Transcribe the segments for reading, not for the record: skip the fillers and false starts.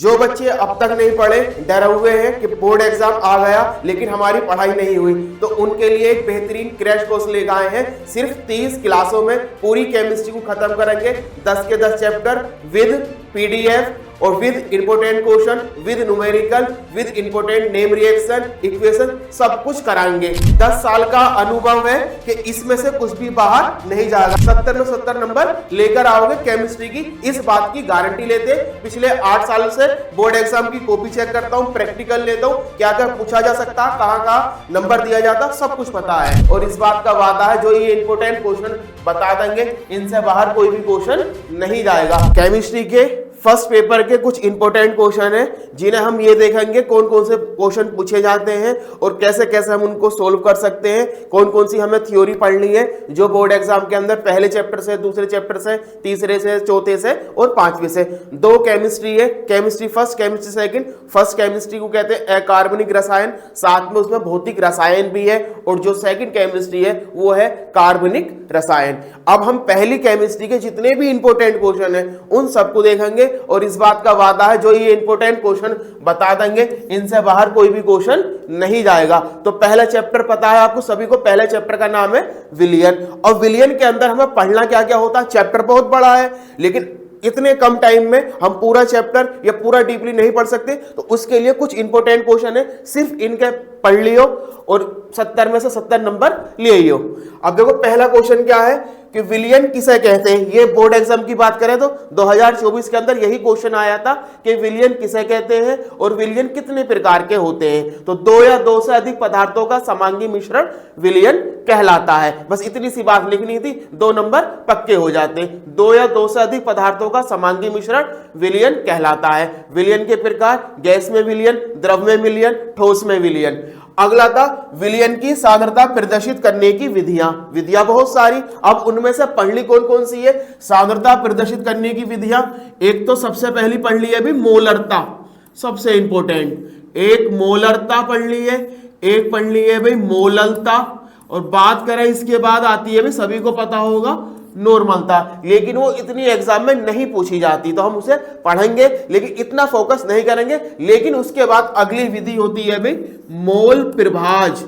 जो बच्चे अब तक नहीं पढ़े, डरे हुए हैं कि बोर्ड एग्जाम आ गया लेकिन हमारी पढ़ाई नहीं हुई, तो उनके लिए एक बेहतरीन क्रैश कोर्स लेकर आए हैं। सिर्फ 30 क्लासों में पूरी केमिस्ट्री को खत्म करेंगे। 10 के 10 चैप्टर विद पीडीएफ और with important question, with numerical, with important name reaction, equation, सब कुछ कराएंगे। 10 साल का अनुभव है कि इसमें से कुछ भी बाहर नहीं जाएगा। 70 में 70 नंबर लेकर आओगे केमिस्ट्री की, इस बात की गारंटी लेते। पिछले 8 साल से बोर्ड एग्जाम की कॉपी चेक करता हूँ, प्रैक्टिकल लेता हूँ, क्या क्या पूछा जा सकता, कहाँ नंबर दिया जाता, सब कुछ पता है। और इस बात का वादा है, जो ये इंपोर्टेंट क्वेश्चन बता देंगे, इनसे बाहर कोई भी क्वेश्चन नहीं जाएगा। केमिस्ट्री के फर्स्ट पेपर के कुछ इंपॉर्टेंट क्वेश्चन है, जिन्हें हम ये देखेंगे कौन कौन से क्वेश्चन पूछे जाते हैं और कैसे कैसे हम उनको सोल्व कर सकते हैं, कौन कौन सी हमें थ्योरी पढ़नी है जो बोर्ड एग्जाम के अंदर पहले चैप्टर से, दूसरे चैप्टर से, तीसरे से, चौथे से और 5वें से। 2 केमिस्ट्री है, chemistry first, chemistry second. First chemistry को कहते हैं अकार्बनिक रसायन, साथ में उसमें भौतिक रसायन भी है, और जो सेकंड केमिस्ट्री है वो है कार्बनिक रसायन। अब हम पहली केमिस्ट्री के जितने भी इंपॉर्टेंट क्वेश्चन है उन सबको देखेंगे, और इस बात का वादा है, जो ये इंपॉर्टेंट क्वेश्चन बता देंगे, इनसे बाहर कोई भी क्वेश्चन नहीं जाएगा। तो पहला चैप्टर पता है आपको सभी को, पहले चैप्टर का नाम है विलियन। और विलियन के अंदर हमें पढ़ना क्या क्या होता है, चैप्टर बहुत बड़ा है लेकिन इतने कम टाइम में हम पूरा चैप्टर या पूरा डीपली नहीं पढ़ सकते, तो उसके लिए कुछ इंपॉर्टेंट क्वेश्चन है, सिर्फ इनके पढ़ लियो और 70 में से 70 नंबर ले आइयो। अब देखो पहला क्वेश्चन क्या है कि विलियन किसे कहते हैं। ये बोर्ड एग्जाम की बात करें तो 2024 के अंदर यही क्वेश्चन आया था कि विलियन किसे कहते हैं और विलियन कितने प्रकार के होते हैं। तो 2 या 2 से अधिक पदार्थों का समांगी मिश्रण विलियन कहलाता है। बस इतनी सी बात लिखनी थी, 2 नंबर पक्के हो जाते। 2 या 2 से अधिक पदार्थों का समांगी मिश्रण विलियन कहलाता है। विलियन के प्रकार, गैस में विलियन, द्रव में विलियन, ठोस में विलियन। अगला था विलियन की सांद्रता प्रदर्शित करने की विधियां बहुत सारी। अब उनमें से पढ़ली कौन कौन सी है सांद्रता प्रदर्शित करने की विधियां। एक तो सबसे पहली पढ़ ली है भी मोलरता, सबसे इंपॉर्टेंट। एक मोलरता पढ़ ली है, एक पढ़ ली है भाई मोललता, और बात करें इसके बाद आती है भाई सभी को पता होगा नॉर्मलता, लेकिन वो इतनी एग्जाम में नहीं पूछी जाती, तो हम उसे पढ़ेंगे लेकिन इतना फोकस नहीं करेंगे। लेकिन उसके बाद अगली विधि होती है भाई मोल प्रभाज।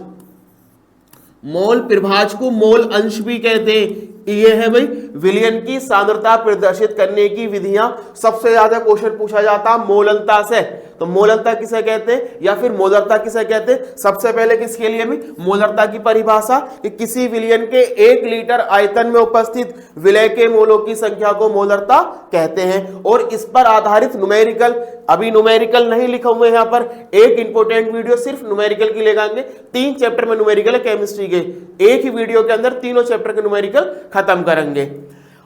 मोल प्रभाज को मोल अंश भी कहते हैं। ये है भाई विलियन की सांद्रता प्रदर्शित करने की विधियां। सबसे ज्यादा क्वेश्चन पूछा जाता मोललता से, तो मोललता किसे कहते हैं या फिर मोलरता किसे कहते हैं। सबसे पहले किसके लिए भी मोलरता की परिभाषा कि किसी विलियन के 1 लीटर आयतन में उपस्थित विलय के मोलों की संख्या को मोलरता कहते हैं। और इस पर आधारित न्यूमेरिकल, अभी न्यूमेरिकल नहीं लिखा हुए यहाँ पर, एक इंपॉर्टेंट वीडियो सिर्फ न्यूमेरिकल की लगाएंगे। 3 चैप्टर में न्यूमेरिकल है केमिस्ट्री के, एक ही वीडियो के अंदर तीनों चैप्टर के न्यूमेरिकल खत्म करेंगे।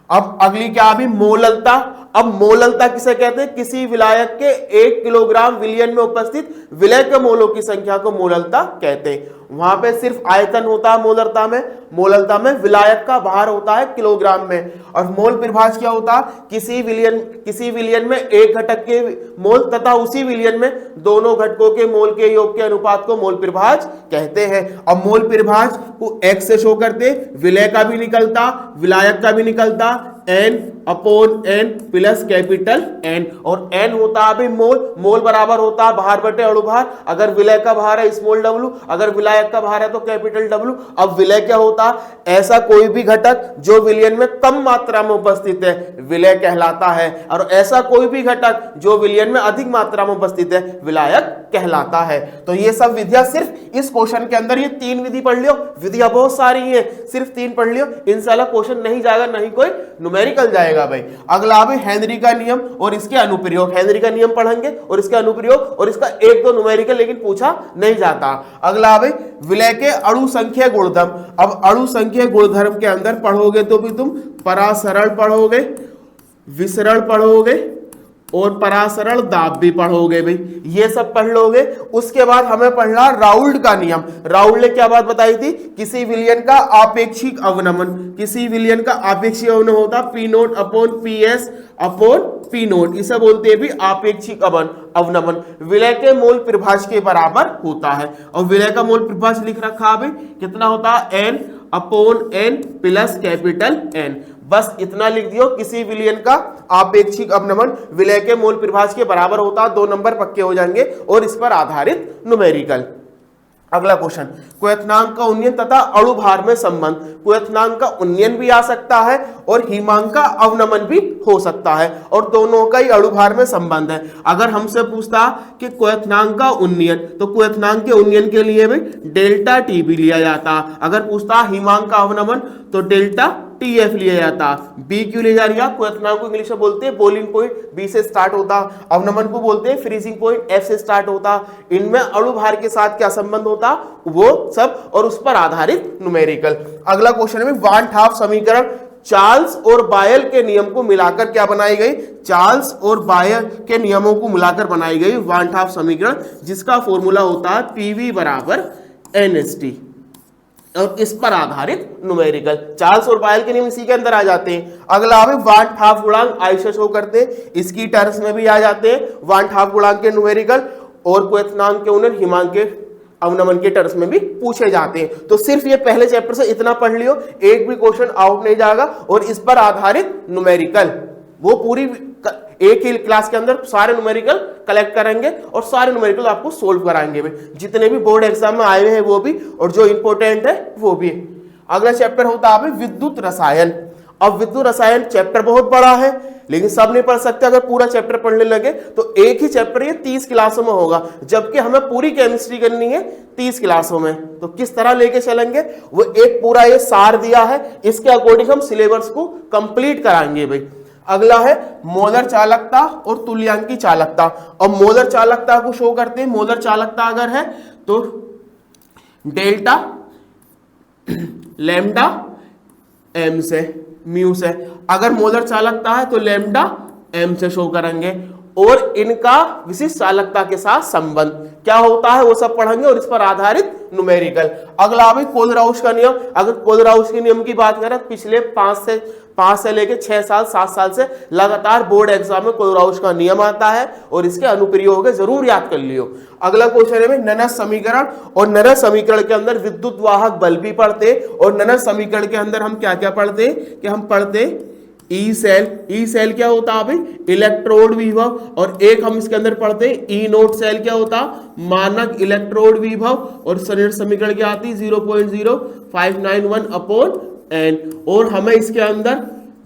अब अगली क्या अभी मोललता। अब मोललता किसे कहते हैं, किसी विलायक के 1 किलोग्राम विलियन में उपस्थित विलय के मोलों की संख्या को मोललता कहते हैं। वहां पे सिर्फ आयतन होता है मोललता में, मोललता में विलायक का भार होता है किलोग्राम में। और मोल प्रभाज क्या होता है, किसी विलियन में एक घटक के मोल तथा उसी विलियन में दोनों घटकों के मोल के योग के अनुपात को मोल प्रभाज कहते हैं। अब मोल प्रभाज को x से शो करते, विलय का भी निकलता, विलायक का भी निकलता, n/n प्लस कैपिटल N, और n होता है मोल, मोल बराबर होता है भार बटे अणुभार। अगर विलय का भार है स्मॉल w, अगर विलायक का भार है तो कैपिटल W। अब विलय क्या होता है, ऐसा कोई भी घटक जो विलियन में कम मात्रा में उपस्थित है विलय कहलाता है, और ऐसा कोई भी घटक जो विलियन में अधिक मात्रा में उपस्थित है विलायक कहलाता है। तो ये सब विधियां सिर्फ इस क्वेश्चन के अंदर, ये 3 विधि पढ़ लियो, विधियां बहुत सारी है, सिर्फ 3 पढ़ लियो, इंशाल्लाह क्वेश्चन नहीं जाएगा, नहीं कोई न्यूमेरिकल जाएगा भाई। अगला भी हेनरी का नियम और इसके अनुप्रयोग। हेनरी का नियम पढ़ेंगे और इसके अनुप्रयोग, और इसका 1-2 न्यूमेरिकल लेकिन पूछा नहीं जाता। अगला भाई विलय के अणु संख्या गुणधर्म। अब अणु संख्या गुणधर्म के अंदर पढ़ोगे तो भी तुम परासरण पढ़ोगे, विसरण पढ़ोगे और परासरण दाब भी पढ़ोगे भाई, ये सब पढ़ लोगे। उसके बाद हमें पढ़ना राउल्ट का नियम। राउल्ट ने क्या बात बताई थी, किसी विलयन का आपेक्षिक अवनमन, किसी विलयन का आपेक्षिक अवनमन होता P0/PS/P0, इसे बोलते हैं भी आपेक्षिक अवनमन। विलय के मोल प्रभाज के बराबर होता है, और विलय का मोल प्रभाज लिख रखा है कितना होता है, N/N प्लस कैपिटल N। बस इतना लिख दियो, किसी विलयन का आपेक्षिक अवनमन विलय के मोल परिभाष के बराबर होता है, 2 नंबर पक्के हो जाएंगे और इस पर आधारित न्यूमेरिकल। अगला क्वेश्चन, क्वथनांक का उन्नयन तथा अणुभार में संबंध। क्वथनांक का उन्नयन भी आ सकता है और हिमांक का अवनमन भी हो सकता है और दोनों का ही अणुभार में संबंध है। अगर हमसे पूछता कि क्वथनांक का उन्नयन, तो क्वथनांक के उन्नयन के लिए भी डेल्टा टी भी लिया जाता। अगर पूछता हिमांक का अवनमन तो डेल्टा टीएफ लिया जाता। बी क्यों ले जा रही है? क्वथनांक को इंग्लिश में बोलते हैं बॉइलिंग पॉइंट, बी से स्टार्ट होता। अवनमन को बोलते हैं फ्रीजिंग पॉइंट, एफ से स्टार्ट होता। इनमें अणुभार के साथ क्या संबंध होता वो सब और उस पर आधारित न्यूमेरिकल। अगला क्वेश्चन में वान हाफ समीकरण चार्ल्स और बायल के नियम को मिलाकर क्या बनाई गई? चार्ल्स और बायल के नियमों को मिलाकर बनाई गई वान हाफ समीकरण, जिसका फॉर्मूला होता है पीवी बराबर एनएसटी और इस पर आधारित न्यूमेरिकल। चार्ल्स और बायल के नियम इसी के अंदर आ जाते हैं। अगला भी वान हाफ गुणांक आयुष्य शो करते हैं, इसकी टर्म्स में भी आ जाते हैं वान हाफ गुणांक के न्यूमेरिकल और क्वथनांक के उन्नयन हिमांक के अवनमन के टर्म्स में भी पूछे जाते हैं। तो सिर्फ ये पहले चैप्टर से इतना पढ़ लियो, एक भी क्वेश्चन आउट नहीं जाएगा और इस पर आधारित न्यूमेरिकल वो पूरी एक ही क्लास के अंदर सारे न्यूमेरिकल कलेक्ट करेंगे और सारे न्यूमेरिकल आपको सोल्व कराएंगे भी, जितने भी बोर्ड एग्जाम में आए हुए हैं वो भी और जो इंपॉर्टेंट है वो भी। अगला चैप्टर होता है विद्युत रसायन। अब विद्युत रसायन चैप्टर बहुत बड़ा है लेकिन सब नहीं पढ़ सकते। अगर पूरा चैप्टर पढ़ने लगे तो एक ही चैप्टर ये 30 क्लासों में होगा, जबकि हमें पूरी केमिस्ट्री करनी है 30 क्लासों में। तो किस तरह लेके चलेंगे वो एक पूरा ये सार दिया है, इसके अकॉर्डिंग हम सिलेबस को कंप्लीट कराएंगे भाई। अगला है मोलर चालकता और तुल्यांकी चालकता। और मोलर चालकता को शो करते हैं। मोलर चालकता अगर है तो डेल्टा लैम्डा एम से म्यू से, अगर मोलर चालकता है तो लैम्डा एम से शो करेंगे और इनका विशिष्ट चालकता के साथ संबंध क्या होता है वो सब पढ़ेंगे और इस पर आधारित न्यूमेरिकल। अगला भी कोलराउश का नियम। अगर कोलराउश के नियम की बात करें पिछले 5 से लेके 6 साल 7 साल से लगातार बोर्ड एग्जाम में कोलराउश का नियम आता है और इसके अनुप्रयोग है, जरूर याद कर लियो। अगला क्वेश्चन है ननस समीकरण और ननस समीकरण के अंदर विद्युत वाहक बल भी पढ़ते और ननस समीकरण के अंदर हम क्या क्या पढ़ते कि हम पढ़ते ई सेल। ई सेल क्या होता है भाई? इलेक्ट्रोड विभव। और एक हम इसके अंदर पढ़ते हैं ई नोट सेल क्या होता? मानक इलेक्ट्रोड विभव। और समीकरण क्या आती? 0.0591 अपॉन एन। और हमें इसके अंदर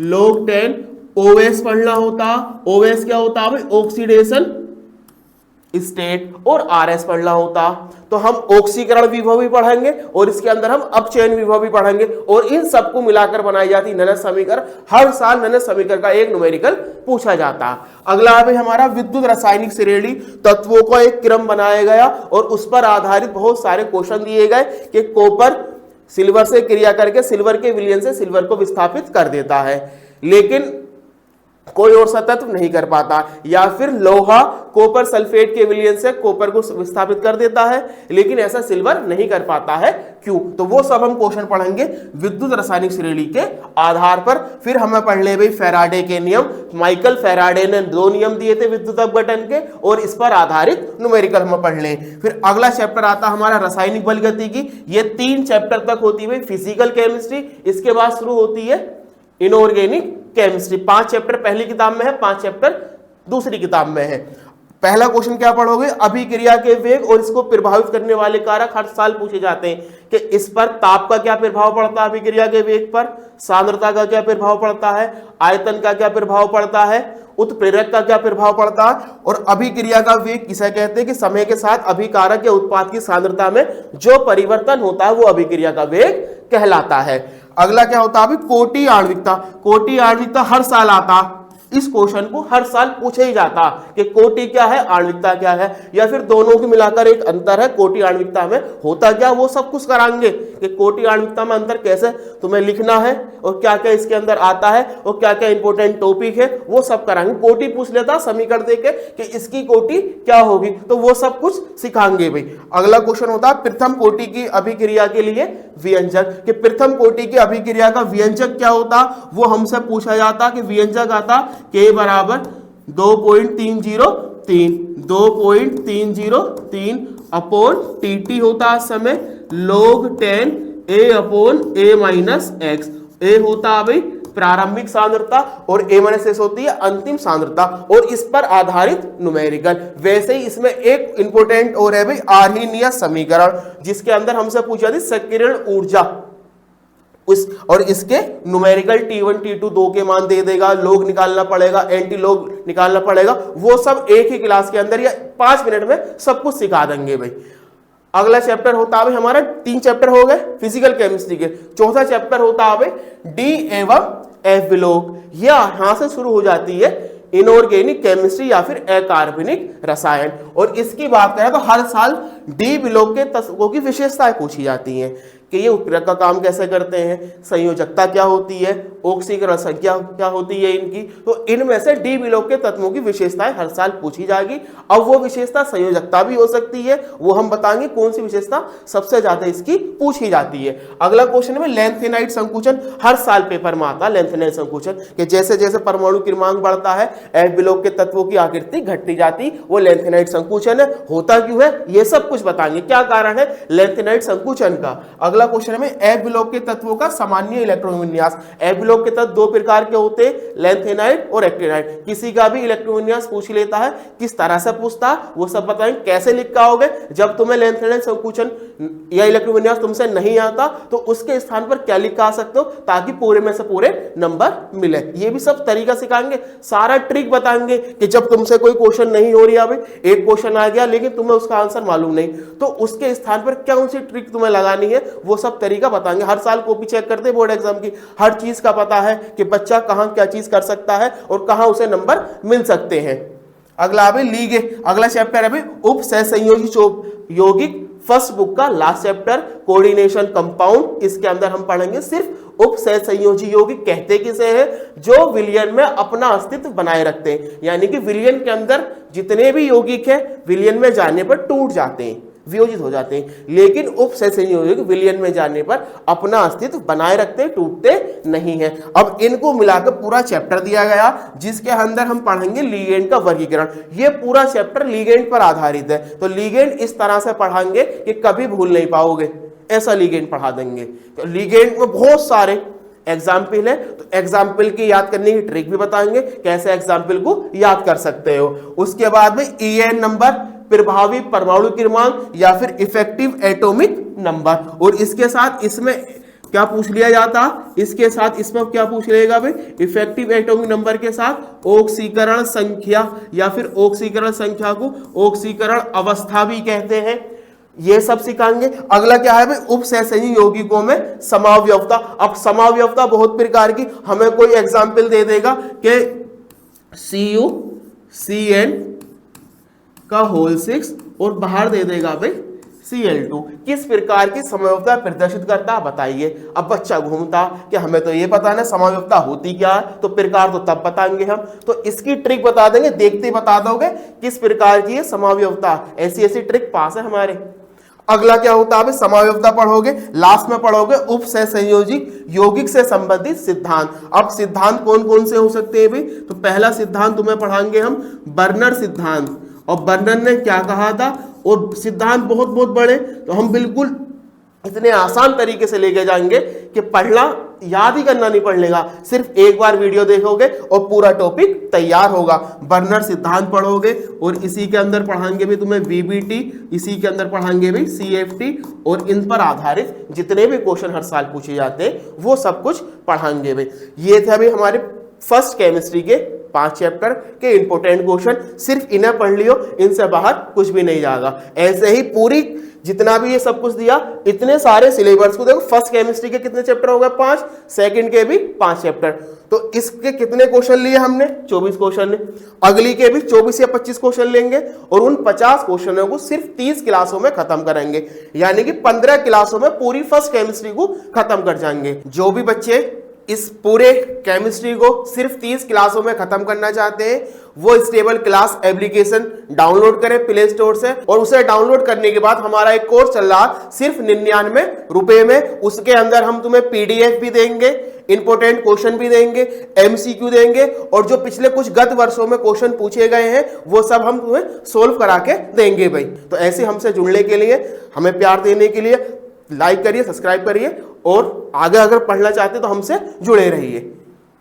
log 10 ओएस पढ़ना होता। ओएस क्या होता है भाई? Oxidation state. और आरएस पढ़ना होता। तो हम ऑक्सीकरण विभव भी पढ़ेंगे और इसके अंदर हम अपचयन विभव भी पढ़ेंगे और इन सबको मिलाकर बनाई जाती ननस समीकरण। हर साल ननस समीकरण का एक न्यूमेरिकल पूछा जाता है। अगला है हमारा विद्युत रासायनिक श्रेणी। तत्वों का एक क्रम बनाया गया और उस पर आधारित बहुत सारे क्वेश्चन दिए गए कि कॉपर सिल्वर से क्रिया करके सिल्वर के विलयन से सिल्वर को विस्थापित कर देता है, लेकिन कोई और तत्व नहीं कर पाता। या फिर लोहा कॉपर सल्फेट के विलयन से कॉपर को विस्थापित कर देता है, लेकिन ऐसा सिल्वर नहीं कर पाता है, क्यों? तो वो सब हम क्वेश्चन पढ़ेंगे विद्युत रासायनिक श्रेणी के आधार पर। फिर हमें पढ़ ले भाई फेराडे के नियम। माइकल फेराडे ने 2 नियम दिए थे विद्युत अपघटन के और इस पर आधारित न्यूमेरिकल हम पढ़ ले। फिर अगला चैप्टर आता हमारा रासायनिक बल गति की। ये 3 चैप्टर तक होती है फिजिकल केमिस्ट्री, इसके बाद शुरू होती है इनऑर्गेनिक केमिस्ट्री। 5 चैप्टर पहली किताब में है, 5 चैप्टर दूसरी किताब में है। पहला क्वेश्चन क्या पढ़ोगे? अभिक्रिया के वेग और इसको प्रभावित करने वाले कारक हर साल पूछे जाते हैं कि इस पर ताप का क्या प्रभाव पड़ता है अभिक्रिया के वेग पर, सांद्रता का क्या प्रभाव पड़ता है, आयतन का क्या प्रभाव पड़ता है, उत्प्रेरक का क्या प्रभाव पड़ता है। और अभिक्रिया का वेग किसे कहते हैं कि समय के साथ अभिकारक या उत्पाद की सांद्रता में जो परिवर्तन होता है वो अभिक्रिया का वेग कहलाता है। अगला क्या होता है अभी? कोटि आणविकता। कोटि आणविकता हर साल आता, इस क्वेश्चन को हर साल पूछे ही जाता कि कोटि क्या है, आणविकता क्या है, या फिर दोनों को मिलाकर एक अंतर है। कोटि आणविकता में होता क्या वो सब कुछ कराएंगे कि कोटि आणविकता में अंतर कैसे तुम्हें लिखना है और क्या क्या इसके अंदर आता है और क्या क्या इंपॉर्टेंट टॉपिक है वो सब कराएंगे। कोटि पूछ लेता समीकरण देके कि इसकी कोटि क्या होगी, तो वो सब कुछ सिखाएंगे भाई। अगला क्वेश्चन होता है प्रथम कोटि की अभिक्रिया के लिए व्यंजक, कि प्रथम कोटि की अभिक्रिया का व्यंजक क्या होता वो हमसे पूछा जाता कि व्यंजक आता के बराबर 2.303 अपॉन टीटी होता समय log 10 a upon a minus x. A होता है भाई प्रारंभिक सांद्रता और M1SS होती है अंतिम सांद्रता और इस पर आधारित न्यूमेरिकल। वैसे ही इसमें एक इंपोर्टेंट और है भाई आर्हीनियस समीकरण, जिसके अंदर हमसे पूछा थी संकीर्ण ऊर्जा और इसके न्यूमेरिकल T1 T2 दो के मान दे देगा, लोग निकालना पड़ेगा, एंटी लोग निकालना पड़ेगा, वो सब एक ही क्लास के अंदर या 5 मिनट में सब कुछ सिखा देंगे भाई। अगला चैप्टर होता है हमारा 3 चैप्टर हो गए फिजिकल केमिस्ट्री के। चौथा चैप्टर होता है डी एवं एफ विलोक। यहां से शुरू हो जाती है इनऑर्गेनिक केमिस्ट्री या फिर अकार्बनिक रसायन। और इसकी बात करें तो हर साल डी विलोक के तत्वों की विशेषताएं पूछी जाती हैं कि ये उत्प्रेरक का काम कैसे करते हैं, संयोजकता क्या होती है, ऑक्सीकरण संख्या क्या होती है इनकी। तो इनमें से डी विलोक के तत्वों की विशेषताएं हर साल पूछी जाएगी। अब वो विशेषता संयोजकता भी हो सकती है, वो हम बताएंगे कौन सी विशेषता सबसे ज्यादा इसकी पूछी जाती है। अगला क्वेश्चन में लेंथेनाइट संकुचन, हर साल पेपर में आता है लेंथेनाइट संकुचन कि जैसे जैसे परमाणु क्रमांक बढ़ता है एफ विलोक के तत्वों की आकृति घटती जाती, वो लेंथेनाइट संकुचन है। होता क्यों है ये सब कुछ बताएंगे, क्या कारण है लेंथेनाइट संकुचन का। अगला क्वेश्चन में एफ विलोक के तत्वों का सामान्य इलेक्ट्रॉन विन्यास। एफ विलोक के तत्व 2 प्रकार के होते हैं, लेंथेनाइट और एक्टिनाइट। किसी का भी इलेक्ट्रॉन विन्यास पूछ लेता है, किस तरह से पूछता है वो सब बताएंगे, कैसे लिख पाओगे। जब तुम्हें लेंथेनाइट संकुचन या इलेक्ट्रॉन विन्यास तुमसे नहीं आता तो उसके स्थान पर क्या लिख सकते हो ताकि पूरे में से पूरे नंबर मिले। ये भी सब तरीका सिखाएंगे, सारा ट्रिक बताएंगे कि जब तुमसे कोई क्वेश्चन नहीं हो रही है, एक क्वेश्चन आ गया लेकिन तुम्हें उसका आंसर मालूम नहीं, तो उसके स्थान पर कौन सी ट्रिक तुम्हें लगानी है वो सब तरीका बताएंगे। हर साल कॉपी चेक करते बोर्ड एग्जाम की, हर चीज का पता है कि बच्चा कहां क्या चीज कर सकता है और कहां उसे नंबर मिल सकते हैं। अगला अभी लीगे, अगला चैप्टर अभी उप सहसंयोजी यौगिक, फर्स्ट बुक का लास्ट चैप्टर कोऑर्डिनेशन कंपाउंड। इसके अंदर हम पढ़ेंगे सिर्फ उप सहसंयोजी यौगिक कहते किसे हैं, जो विलयन में अपना अस्तित्व बनाए रखते हैं। यानी कि विलयन के अंदर जितने भी यौगिक हैं विलयन में जाने पर टूट जाते हैं, वियोजित हो जाते हैं, लेकिन उप सहसंयोजक विलयन में जाने पर अपना अस्तित्व बनाए रखते हैं, टूटते नहीं है। अब इनको मिलाकर पूरा चैप्टर दिया गया जिसके अंदर हम पढ़ेंगे लिगेंड का वर्गीकरण। ये पूरा चैप्टर लिगेंड पर आधारित है, तो लिगेंड इस तरह से पढ़ाएंगे कि कभी भूल नहीं पाओगे, ऐसा लिगेंड पढ़ा देंगे। तो लिगेंड में बहुत सारे एग्जाम्पल है, तो एग्जाम्पल की याद करने की ट्रिक भी बताएंगे, कैसे एग्जाम्पल को याद कर सकते हो। उसके बाद में EN नंबर, प्रभावी परमाणु क्रमांक या फिर इफेक्टिव एटॉमिक नंबर। और इसके साथ इसमें क्या पूछ लिया जाता, इसके साथ इसमें क्या पूछ लेगा भाई, इफेक्टिव एटॉमिक नंबर के साथ ऑक्सीकरण संख्या या फिर ऑक्सीकरण संख्या को ऑक्सीकरण अवस्था भी कहते हैं, ये सब सिखाएंगे। अगला क्या है भाई, उप सहसंयोजी यौगिकों में समावयवता। अब समावयवता बहुत प्रकार की, हमें कोई एग्जाम्पल दे देगा कि CuCN का होल 6 और बाहर दे देगा भाई Cl2, किस प्रकार की समवयवता प्रदर्शित करता बताइए। अब बच्चा घूमता कि हमें तो ये पता ना समवयवता होती क्या है, तो प्रकार तो तब बताएंगे हम, तो इसकी ट्रिक बता देंगे, देखते बता दोगे किस प्रकार की है समवयवता। ऐसी ऐसी ट्रिक पास है हमारे। अगला क्या होता है, समवयवता पढ़ोगे, लास्ट में पढ़ोगे उप सहसंयोजी यौगिक से संबंधित सिद्धांत। अब सिद्धांत कौन कौन से हो सकते हैं भाई, तो पहला सिद्धांत तुम्हें पढ़ाएंगे हम बर्नर सिद्धांत, और बर्नर ने क्या कहा था, और सिद्धांत बहुत बहुत बड़े, तो हम बिल्कुल इतने आसान तरीके से लेके जाएंगे कि पढ़ना याद ही करना नहीं पड़ेगा, सिर्फ एक बार वीडियो देखोगे और पूरा टॉपिक तैयार होगा। बर्नर सिद्धांत पढ़ोगे और इसी के अंदर पढ़ाएंगे भी तुम्हें VBT, इसी के अंदर पढ़ाएंगे भी CFT, और इन पर आधारित जितने भी क्वेश्चन हर साल पूछे जाते हैं वो सब कुछ पढ़ाएंगे भाई। ये थे अभी हमारे फर्स्ट केमिस्ट्री के 5 चैप्टर के इंपोर्टेंट क्वेश्चन, सिर्फ इन्हें पढ़ लियो, इनसे बाहर कुछ भी नहीं जाएगा। ऐसे ही पूरी जितना भी ये सब कुछ दिया, इतने सारे सिलेबस को देखो, फर्स्ट केमिस्ट्री के कितने चैप्टर हो गए 5, सेकंड के भी 5 चैप्टर, तो इसके कितने क्वेश्चन लिए हमने 24 क्वेश्चन, अगली के भी 24 या 25 क्वेश्चन लेंगे और उन 50 क्वेश्चनों को सिर्फ 30 क्लासों में खत्म करेंगे, यानी कि 15 क्लासों में पूरी फर्स्ट केमिस्ट्री को खत्म कर जाएंगे। जो भी बच्चे इस पूरे केमिस्ट्री को सिर्फ 30 क्लासों में खत्म करना चाहते हैं वो स्टेबल क्लास एप्लीकेशन डाउनलोड करें प्ले स्टोर से, और उसे डाउनलोड करने के बाद हमारा एक कोर्स चल रहा सिर्फ 99 रुपए में, उसके अंदर हम तुम्हें PDF भी देंगे, इंपोर्टेंट क्वेश्चन भी देंगे, MCQ देंगे, और जो पिछले कुछ गत वर्षों में क्वेश्चन पूछे गए हैं वो सब हम तुम्हें सोल्व करा के देंगे भाई। तो ऐसे हमसे जुड़ने के लिए, हमें प्यार देने के लिए लाइक करिए, सब्सक्राइब करिए, और आगे अगर पढ़ना चाहते तो हमसे जुड़े रहिए।